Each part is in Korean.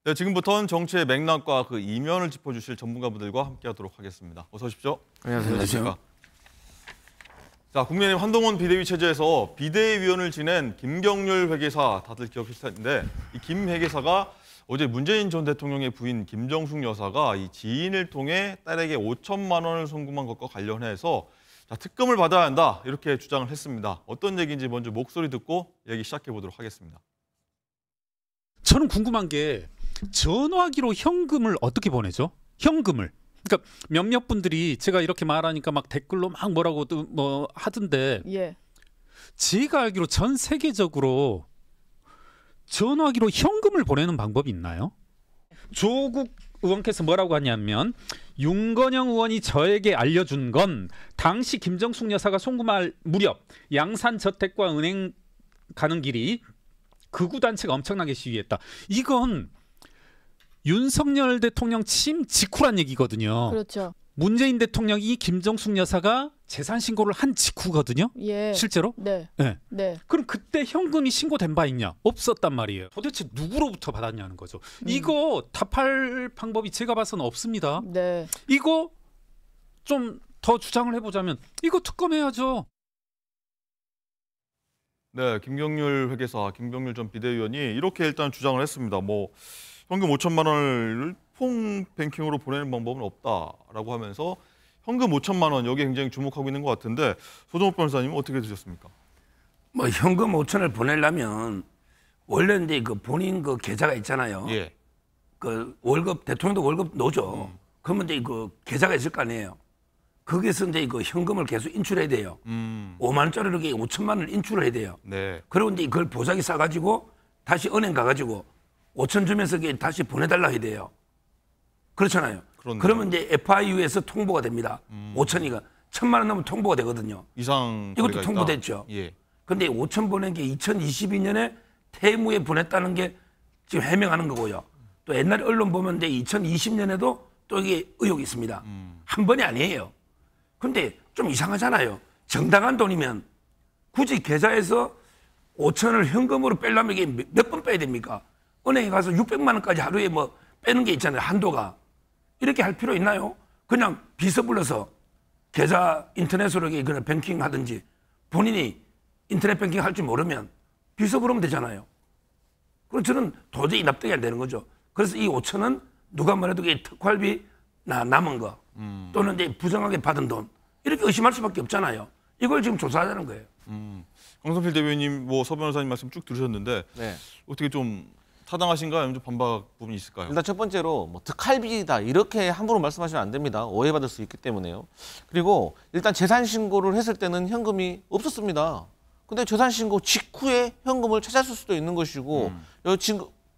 네, 지금부터는 정치의 맥락과 그 이면을 짚어주실 전문가분들과 함께하도록 하겠습니다. 어서 오십시오. 안녕하세요. 자, 국민의힘 한동훈 비대위 체제에서 비대위원을 지낸 김경률 회계사 다들 기억하실 텐데 이 김 회계사가 어제 문재인 전 대통령의 부인 김정숙 여사가 이 지인을 통해 딸에게 5천만 원을 송금한 것과 관련해서 자, 특검을 받아야 한다 이렇게 주장을 했습니다. 어떤 얘기인지 먼저 목소리 듣고 얘기 시작해 보도록 하겠습니다. 저는 궁금한 게 전화기로 현금을 어떻게 보내죠? 현금을. 그러니까 몇몇 분들이 제가 이렇게 말하니까 막 댓글로 막 뭐라고 뭐 하던데 예. 제가 알기로 전 세계적으로 전화기로 현금을 보내는 방법이 있나요? 조국 의원께서 뭐라고 하냐면 윤건영 의원이 저에게 알려준 건 당시 김정숙 여사가 송금할 무렵 양산저택과 은행 가는 길이 극우단체가 엄청나게 시위했다. 이건 윤석열 대통령 취임 직후란 얘기거든요. 그렇죠. 문재인 대통령이 김정숙 여사가 재산 신고를 한 직후거든요. 예. 실제로? 네. 네. 네. 그럼 그때 현금이 신고된 바 있냐? 없었단 말이에요. 도대체 누구로부터 받았냐는 거죠. 이거 답할 방법이 제가 봐서는 없습니다. 네. 이거 좀 더 주장을 해보자면 이거 특검해야죠. 네, 김경률 회계사, 김경률 전 비대위원이 이렇게 일단 주장을 했습니다. 뭐 현금 5천만 원을 폰뱅킹으로 보내는 방법은 없다라고 하면서 현금 5천만 원 여기에 굉장히 주목하고 있는 것 같은데 소정욱 변호사님은 어떻게 드셨습니까? 뭐 현금 5천을 보내려면 원래 이제 그 본인 그 계좌가 있잖아요. 예. 그 월급 대통령도 월급 넣죠. 그러면 이제 그 계좌가 있을 거 아니에요. 거기서 이제 그 현금을 계속 인출해야 돼요. 5만 원짜리를 5천만 원을 인출을 해야 돼요. 네. 그리고 이제 그걸 보자기 싸가지고 다시 은행 가가지고 5천 주면서 다시 보내달라 해야 돼요. 그렇잖아요. 그렇네요. 그러면 이제 FIU에서 통보가 됩니다. 5천이가 1,000만 원 넘으면 통보가 되거든요. 이상 이것도 통보됐죠. 예. 근데 5천 보낸 게 2022년에 태무에 보냈다는 게 지금 해명하는 거고요. 또 옛날 언론 보면 이제 2020년에도 또 이게 의혹이 있습니다. 한 번이 아니에요. 근데 좀 이상하잖아요. 정당한 돈이면 굳이 계좌에서 5천을 현금으로 빼려면 이게 몇 번 빼야 됩니까? 은행에 가서 600만 원까지 하루에 뭐 빼는 게 있잖아요. 한도가. 이렇게 할 필요 있나요? 그냥 비서 불러서 계좌 인터넷으로 그냥 뱅킹 하든지 본인이 인터넷 뱅킹 할 줄 모르면 비서 부르면 되잖아요. 그럼 저는 도저히 납득이 안 되는 거죠. 그래서 이 5천은 누가 뭐래도 특활비 남은 거 또는 이제 부정하게 받은 돈 이렇게 의심할 수밖에 없잖아요. 이걸 지금 조사하자는 거예요. 강성필 대변인, 뭐 서 변호사님 말씀 쭉 들으셨는데 네. 어떻게 좀 타당하신가요? 아니면 좀 반박 부분이 있을까요? 일단 첫 번째로 뭐 특활비다 이렇게 함부로 말씀하시면 안 됩니다. 오해받을 수 있기 때문에요. 그리고 일단 재산 신고를 했을 때는 현금이 없었습니다. 근데 재산 신고 직후에 현금을 찾았을 수도 있는 것이고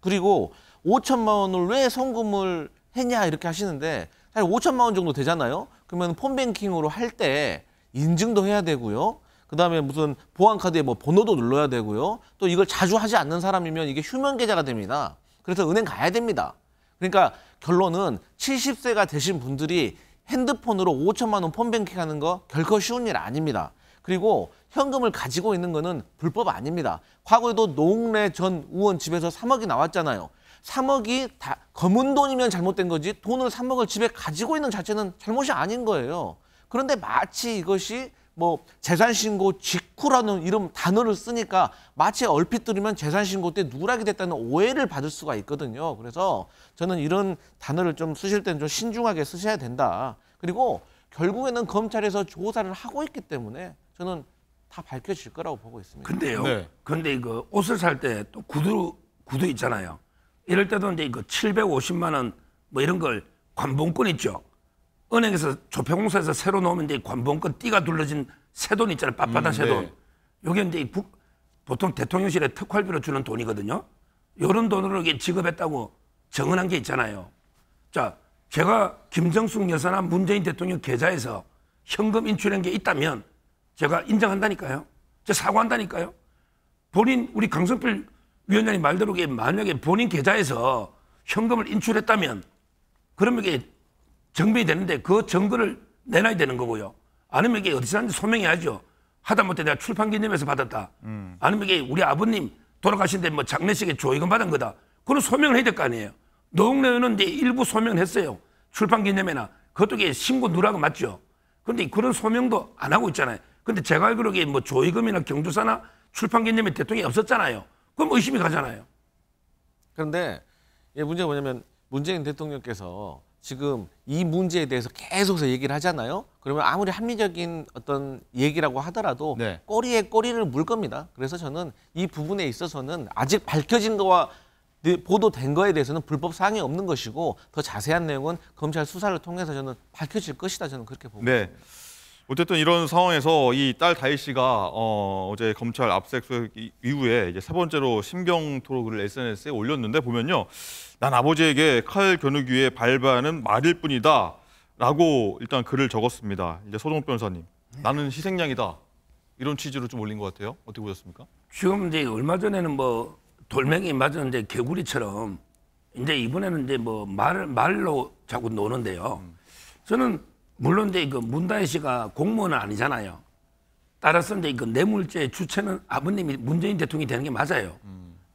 그리고 5천만 원을 왜 송금을 했냐 이렇게 하시는데 사실 5천만 원 정도 되잖아요. 그러면 폰뱅킹으로 할 때 인증도 해야 되고요. 그다음에 무슨 보안카드에 뭐 번호도 눌러야 되고요. 또 이걸 자주 하지 않는 사람이면 이게 휴면 계좌가 됩니다. 그래서 은행 가야 됩니다. 그러니까 결론은 70세가 되신 분들이 핸드폰으로 5천만 원 폰뱅킹 하는 거 결코 쉬운 일 아닙니다. 그리고 현금을 가지고 있는 거는 불법 아닙니다. 과거에도 노웅래 전 의원 집에서 3억이 나왔잖아요. 3억이 다 검은 돈이면 잘못된 거지 돈을 3억을 집에 가지고 있는 자체는 잘못이 아닌 거예요. 그런데 마치 이것이 뭐 재산신고 직후라는 이런 단어를 쓰니까 마치 얼핏 들으면 재산신고 때 누락이 됐다는 오해를 받을 수가 있거든요. 그래서 저는 이런 단어를 좀 쓰실 때는 좀 신중하게 쓰셔야 된다. 그리고 결국에는 검찰에서 조사를 하고 있기 때문에 저는 다 밝혀질 거라고 보고 있습니다. 근데요. 네. 근데 그 옷을 살 때 또 구두 있잖아요. 이럴 때도 이제 그 750만 원 뭐 이런 걸 관봉권 있죠. 은행에서 조폐공사에서 새로 놓으면 이제 관봉권 띠가 둘러진 새 돈 있잖아요. 빳빳한 새 돈. 네. 요게 이제 보통 대통령실에 특활비로 주는 돈이거든요. 이런 돈으로 이게 지급했다고 정언한 게 있잖아요. 자, 제가 김정숙 여사나 문재인 대통령 계좌에서 현금 인출한 게 있다면 제가 인정한다니까요. 제가 사과한다니까요. 본인 우리 강성필 위원장님 말대로 만약에 본인 계좌에서 현금을 인출했다면 그러면 이게 증명이 되는데 그 증거를 내놔야 되는 거고요. 아니면 이게 어디서 하는지 소명해야죠. 하다못해 내가 출판 기념에서 받았다. 아니면 이게 우리 아버님 돌아가신데 뭐 장례식에 조의금 받은 거다. 그건 소명을 해야 될 거 아니에요. 노웅래 의원은 이제 일부 소명했어요. 출판 기념회나 그것도 이게 신고 누락은 맞죠. 그런데 그런 소명도 안 하고 있잖아요. 근데 제가 알기로는 뭐 조이금이나 경조사나 출판 기념회 대통령이 없었잖아요. 그럼 의심이 가잖아요. 그런데 이 문제가 뭐냐면 문재인 대통령께서 지금 이 문제에 대해서 계속해서 얘기를 하잖아요. 그러면 아무리 합리적인 어떤 얘기라고 하더라도 네. 꼬리에 꼬리를 물 겁니다. 그래서 저는 이 부분에 있어서는 아직 밝혀진 거와 보도된 거에 대해서는 불법 사항이 없는 것이고 더 자세한 내용은 검찰 수사를 통해서 저는 밝혀질 것이다. 저는 그렇게 보고 네. 있습니다. 어쨌든 이런 상황에서 이 딸 다희 씨가 어제 검찰 압수수색 이후에 이제 세 번째로 심경 토로글을 SNS에 올렸는데 보면요, 난 아버지에게 칼 겨누기 위해 발부하는 말일 뿐이다라고 일단 글을 적었습니다. 이제 소동욱 변호사님, 나는 희생양이다 이런 취지로 좀 올린 것 같아요. 어떻게 보셨습니까? 지금 이제 얼마 전에는 뭐 돌멩이 맞은 이제 개구리처럼 이제 이번에는 이제 뭐 말로 자꾸 노는데요. 저는 물론 이제 그 문다혜 씨가 공무원은 아니잖아요. 따라서 이제 그 뇌물죄 주체는 아버님이 문재인 대통령이 되는 게 맞아요.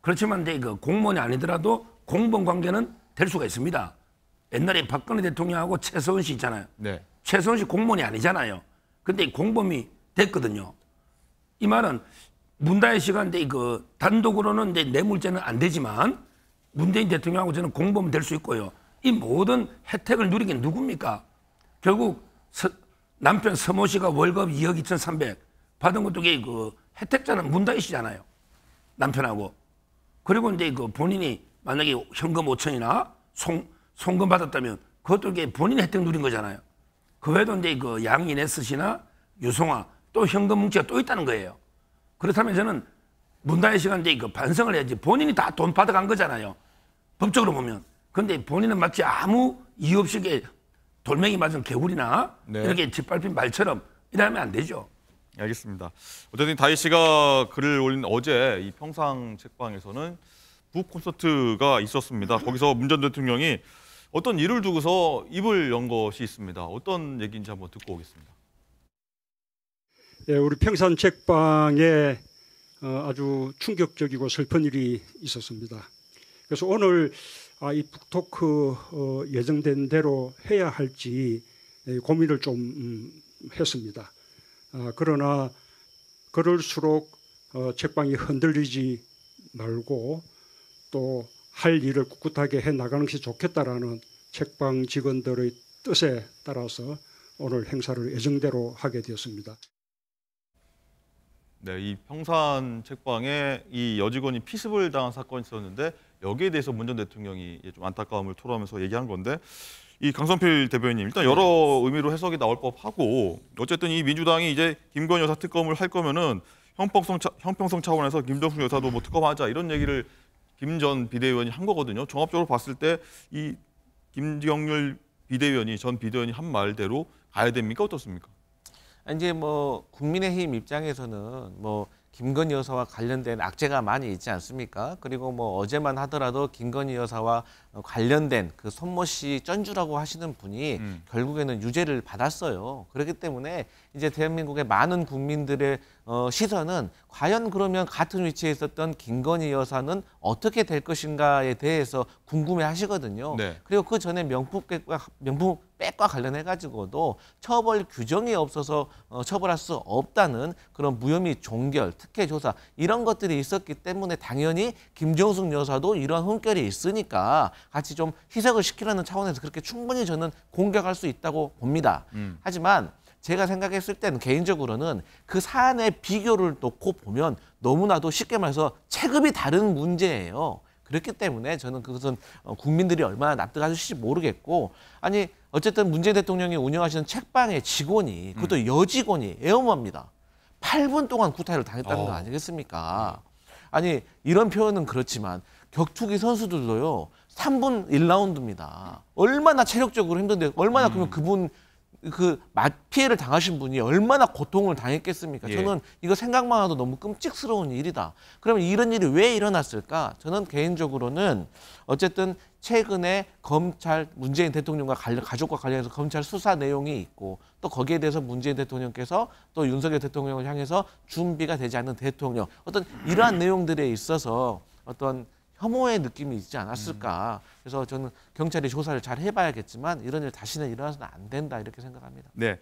그렇지만 이제 그 공무원이 아니더라도 공범 관계는 될 수가 있습니다. 옛날에 박근혜 대통령하고 최서원 씨 있잖아요. 네. 최서원 씨 공무원이 아니잖아요. 근데 공범이 됐거든요. 이 말은 문다혜 씨가 이제 그 단독으로는 이제 뇌물죄는 안 되지만 문재인 대통령하고 저는 공범 될 수 있고요. 이 모든 혜택을 누리긴 누굽니까? 결국 남편 서모 씨가 월급 2억 2,300 받은 것도 그 혜택자는 문다혜 씨잖아요. 남편하고. 그리고 이제 그 본인이 만약에 현금 5천이나 송금 받았다면 그것도 이게 본인이 혜택 누린 거잖아요. 그 외에도 이제 그 양이네스 씨나 유송아 또 현금 뭉치가 또 있다는 거예요. 그렇다면 저는 문다혜 씨가 이제 그 반성을 해야지. 본인이 다 돈 받아간 거잖아요. 법적으로 보면. 근데 본인은 마치 아무 이유 없이 이게 돌멩이 맞은 개구리나 네. 이렇게 짓밟힌 말처럼 이러면 안 되죠. 알겠습니다. 어쨌든 다희 씨가 글을 올린 어제 이 평상 책방에서는 북 콘서트가 있었습니다. 거기서 문 전 대통령이 어떤 일을 두고서 입을 연 것이 있습니다. 어떤 얘기인지 한번 듣고 오겠습니다. 예, 우리 평산 책방에 아주 충격적이고 슬픈 일이 있었습니다. 그래서 오늘 이 북토크 예정된 대로 해야 할지 고민을 좀 했습니다. 그러나 그럴수록 책방이 흔들리지 말고 또 할 일을 꿋꿋하게 해 나가는 것이 좋겠다라는 책방 직원들의 뜻에 따라서 오늘 행사를 예정대로 하게 되었습니다. 네, 이 평산 책방에 이 여직원이 피습을 당한 사건이 있었는데 여기에 대해서 문 전 대통령이 좀 안타까움을 토로하면서 얘기한 건데, 이 강성필 대변인님, 일단 여러 의미로 해석이 나올 법하고 어쨌든 이 민주당이 이제 김건희 여사 특검을 할 거면은 형평성 차원에서 김정숙 여사도 뭐 특검하자 이런 얘기를 김 전 비대위원이 한 거거든요. 종합적으로 봤을 때 이 김경률 비대위원이 전 비대위원이 한 말대로 가야 됩니까? 어떻습니까? 이제 뭐 국민의힘 입장에서는 뭐 김건희 여사와 관련된 악재가 많이 있지 않습니까? 그리고 뭐 어제만 하더라도 김건희 여사와 관련된 그 손모 씨 쩐주라고 하시는 분이 결국에는 유죄를 받았어요. 그렇기 때문에 이제 대한민국의 많은 국민들의 시선은 과연 그러면 같은 위치에 있었던 김건희 여사는 어떻게 될 것인가에 대해서 궁금해 하시거든요. 네. 그리고 그 전에 명품백과 관련해 가지고도 처벌 규정이 없어서 처벌할 수 없다는 그런 무혐의 종결, 특혜 조사 이런 것들이 있었기 때문에 당연히 김정숙 여사도 이런 흠결이 있으니까 같이 좀 희석을 시키려는 차원에서 그렇게 충분히 저는 공격할 수 있다고 봅니다. 하지만 제가 생각했을 때는 개인적으로는 그 사안의 비교를 놓고 보면 너무나도 쉽게 말해서 체급이 다른 문제예요. 그렇기 때문에 저는 그것은 국민들이 얼마나 납득하실지 모르겠고, 아니 어쨌든 문재인 대통령이 운영하시는 책방의 직원이, 그것도 여직원이 애엄합니다. 8분 동안 구타를 당했다는 거 아니겠습니까? 아니 이런 표현은 그렇지만 격투기 선수들도요 3분 1라운드입니다. 얼마나 체력적으로 힘든데 얼마나 그러면 그분 그 피해를 당하신 분이 얼마나 고통을 당했겠습니까? 예. 저는 이거 생각만 해도 너무 끔찍스러운 일이다. 그러면 이런 일이 왜 일어났을까? 저는 개인적으로는 어쨌든 최근에 검찰 문재인 대통령과 가족과 관련해서 검찰 수사 내용이 있고 또 거기에 대해서 문재인 대통령께서 또 윤석열 대통령을 향해서 준비가 되지 않는 대통령 어떤 이러한 내용들에 있어서 어떤 혐오의 느낌이 있지 않았을까. 그래서 저는 경찰이 조사를 잘 해봐야겠지만 이런 일 다시는 일어나서는 안 된다 이렇게 생각합니다. 네.